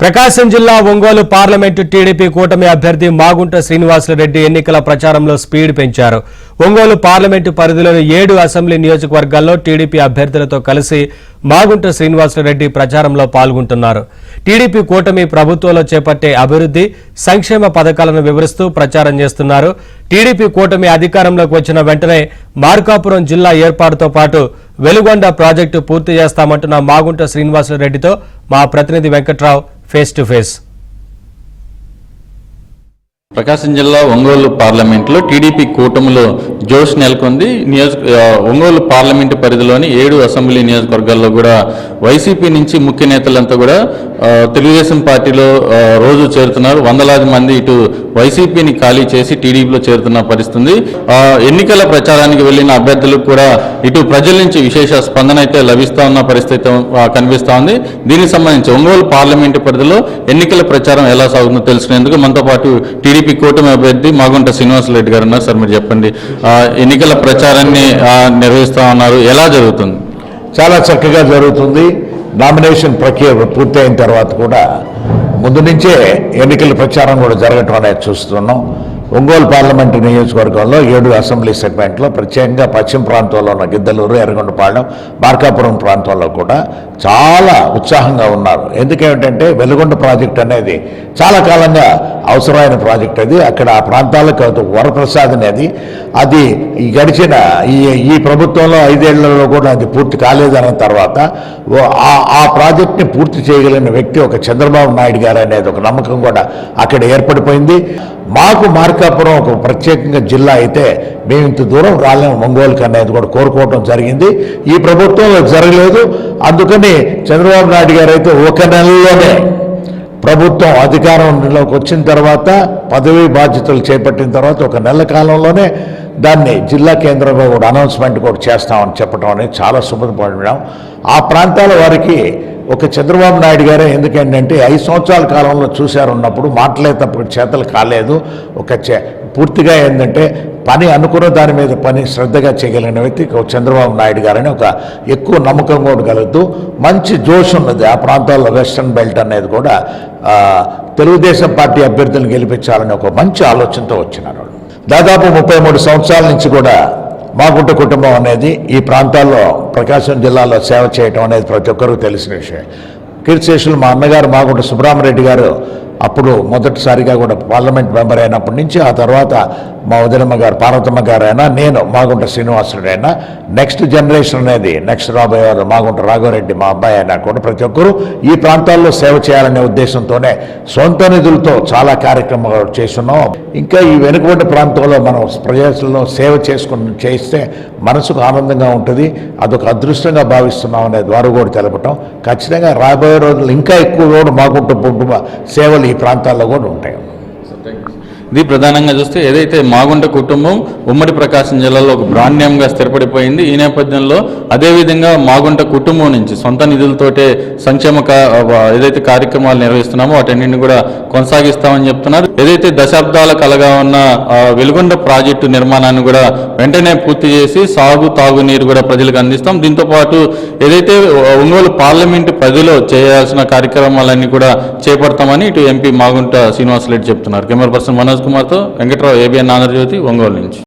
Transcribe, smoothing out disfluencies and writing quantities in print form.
ప్రకాశం జిల్లా Ongole parliament TDP కూటమి అభ్యర్థి మాగుంట శ్రీనివాసరెడ్డి ఎన్నికల ప్రచారంలో స్పీడ్ పెంచారు. ఒంగోలు పార్లమెంటు పరిధిలోని 7 అసెంబ్లీ నియోజకవర్గాల్లో టీడీపీ అభ్యర్థులతో కలిసి మాగుంట శ్రీనివాసరెడ్డి ప్రచారంలో పాల్గొంటున్నారు. టీడీపీ కూటమి ప్రభుత్వంలో చేపట్టే అభివృద్ధి, సంక్షేమ పథకాలను వివరిస్తూ ప్రచారం చేస్తున్నారు. టీడీపీ కూటమి అధికారంలోకి వచ్చిన వెంటనే మార్కాపురం జిల్లా ఏర్పాటుతో పాటు వెలుగొండ ప్రాజెక్టు పూర్తి చేస్తామంటున్న మాగుంట శ్రీనివాసరెడ్డితో మా ప్రతినిధి వెంకట్రావు ఫేస్ టు ఫేస్. ప్రకాశం జిల్లా ఒంగోలు పార్లమెంట్లో టీడీపీ కూటమిలో జోష్ నెలకొంది. ఒంగోలు పార్లమెంటు పరిధిలోని 7 అసెంబ్లీ నియోజకవర్గాల్లో కూడా వైసీపీ నుంచి ముఖ్య నేతలంతా కూడా తెలుగుదేశం పార్టీలో రోజు చేరుతున్నారు. వందలాది మంది ఇటు వైసీపీని ఖాళీ చేసి టీడీపీలో చేరుతున్న పరిస్థితి. ఎన్నికల ప్రచారానికి వెళ్లిన అభ్యర్థులకు కూడా ఇటు ప్రజల నుంచి విశేష స్పందన అయితే లభిస్తా ఉన్న పరిస్థితి కనిపిస్తా ఉంది. దీనికి సంబంధించి ఒంగోలు పార్లమెంటు పరిధిలో ఎన్నికల ప్రచారం ఎలా సాగుతుందో తెలుసుకునేందుకు మనతో పాటు టీడీపీ కూటమి అభ్యర్థి మాగుంట శ్రీనివాసరెడ్డి గారు ఉన్నారు. సార్, మీరు చెప్పండి, ఎన్నికల ప్రచారాన్ని నిర్వహిస్తా ఉన్నారు, ఎలా జరుగుతుంది? చాలా చక్కగా జరుగుతుంది. నామినేషన్ ప్రక్రియ పూర్తయిన తర్వాత కూడా ముందు నుంచే ఎన్నికల ప్రచారం కూడా జరగటం అనేది చూస్తున్నాం. ఒంగోలు పార్లమెంటు నియోజకవర్గంలో 7 అసెంబ్లీ సెగ్మెంట్లో ప్రత్యేకంగా పశ్చిమ ప్రాంతంలో ఉన్న గిద్దలూరు, ఎర్రగొండపాలెం, మార్కాపురం ప్రాంతంలో కూడా చాలా ఉత్సాహంగా ఉన్నారు. ఎందుకేమిటంటే వెలుగొండ ప్రాజెక్ట్ అనేది చాలా కాలంగా అవసరమైన ప్రాజెక్ట్. అది అక్కడ ఆ ప్రాంతాలకు వరప్రసాద్ అనేది అది గడిచిన ఈ ప్రభుత్వంలో 5 ఏళ్లలో కూడా అది పూర్తి కాలేదన్న తర్వాత ఆ ప్రాజెక్ట్ని పూర్తి చేయగలిగిన వ్యక్తి ఒక చంద్రబాబు నాయుడు గారు అనేది ఒక నమ్మకం కూడా అక్కడ ఏర్పడిపోయింది. మాకు మార్కాపురం ఒక ప్రత్యేకంగా జిల్లా అయితే మేము ఇంత దూరం రాలేము ఒంగోలుకి అనేది కూడా కోరుకోవడం జరిగింది. ఈ ప్రభుత్వంలో జరగలేదు. అందుకని చంద్రబాబు నాయుడు గారు అయితే 1 నెలలోనే ప్రభుత్వం అధికారంలోకి వచ్చిన తర్వాత పదవీ బాధ్యతలు చేపట్టిన తర్వాత 1 నెల కాలంలోనే దాన్ని జిల్లా కేంద్రంలో కూడా అనౌన్స్మెంట్ కూడా చేస్తామని చెప్పడం అనేది చాలా శుభపడినాం. ఆ ప్రాంతాల వారికి ఒక చంద్రబాబు నాయుడు గారే ఎందుకంటే 5 సంవత్సరాల కాలంలో చూశారున్నప్పుడు మాట్లాడేటప్పుడు చేతలు కాలేదు. పూర్తిగా ఏంటంటే పని అనుకున్న దాని మీద పని శ్రద్ధగా చేయగలిగిన వ్యక్తి చంద్రబాబు నాయుడు గారని ఒక ఎక్కువ నమ్మకం కూడా కలుగుతూ మంచి జోష్ ఉన్నది. ఆ ప్రాంతాల్లో వెస్టర్న్ బెల్ట్ అనేది కూడా తెలుగుదేశం పార్టీ అభ్యర్థులను గెలిపించాలని ఒక మంచి ఆలోచనతో వచ్చినారు. దాదాపు 33 సంవత్సరాల నుంచి కూడా మాగుంట కుటుంబం అనేది ఈ ప్రాంతాల్లో ప్రకాశం జిల్లాలో సేవ చేయటం అనేది ప్రతి ఒక్కరూ తెలిసిన విషయం. కీర్తిశేషులు మా అన్నగారు మాగుంట సుబ్రహ్మరెడ్డి గారు అప్పుడు మొదటిసారిగా కూడా పార్లమెంట్ మెంబర్ అయినప్పటి నుంచి, ఆ తర్వాత మా వదినమ్మ గారు పార్వతమ్మ గారు అయినా, నేను మాగుంట శ్రీనివాసరెడ్డి అయినా, నెక్స్ట్ జనరేషన్ అనేది నెక్స్ట్ రాబోయేవారు మాగుంట రాఘవరెడ్డి మా అబ్బాయి అయినా కూడా ప్రతి ఒక్కరూ ఈ ప్రాంతాల్లో సేవ చేయాలనే ఉద్దేశంతోనే సొంత నిధులతో చాలా కార్యక్రమాలు చేస్తున్నాం. ఇంకా ఈ వెనుకబడిన ప్రాంతంలో మనం ప్రజల్లో సేవ చేస్తే మనసుకు ఆనందంగా ఉంటుంది. అదొక అదృష్టంగా భావిస్తున్నాం అనేది వారు కూడా తెలపటం. ఖచ్చితంగా రాబోయే రోజులు ఇంకా ఎక్కువ కూడా మాగుంట కుటుంబ సేవలు ఈ ప్రాంతాల్లో కూడా ఉంటాయి. ఇది ప్రధానంగా చూస్తే ఏదైతే మాగుంట కుటుంబం ఉమ్మడి ప్రకాశం జిల్లాలో ఒక బ్రాండ్ నేమ్గా స్థిరపడిపోయింది. ఈ నేపథ్యంలో అదేవిధంగా మాగుంట కుటుంబం నుంచి సొంత నిధులతోటే సంక్షేమ ఏదైతే కార్యక్రమాలు నిర్వహిస్తున్నామో వాటన్నింటిని కూడా కొనసాగిస్తామని చెప్తున్నారు. ఏదైతే దశాబ్దాల కలగా ఉన్న వెలుగొండ ప్రాజెక్టు నిర్మాణాన్ని కూడా వెంటనే పూర్తి చేసి తాగునీరు కూడా ప్రజలకు అందిస్తాం. దీంతో పాటు ఏదైతే ఒంగోలు పార్లమెంటు పరిధిలో చేయాల్సిన కార్యక్రమాలన్నీ కూడా చేపడతామని ఇటు ఎంపీ మాగుంట శ్రీనివాసరెడ్డి చెప్తున్నారు. కెమెరా పర్సన్ మనోజ్ కుమార్తో వెంకట్రావు, ABN ఆంధ్రజ్యోతి, ఒంగోలు నుంచి.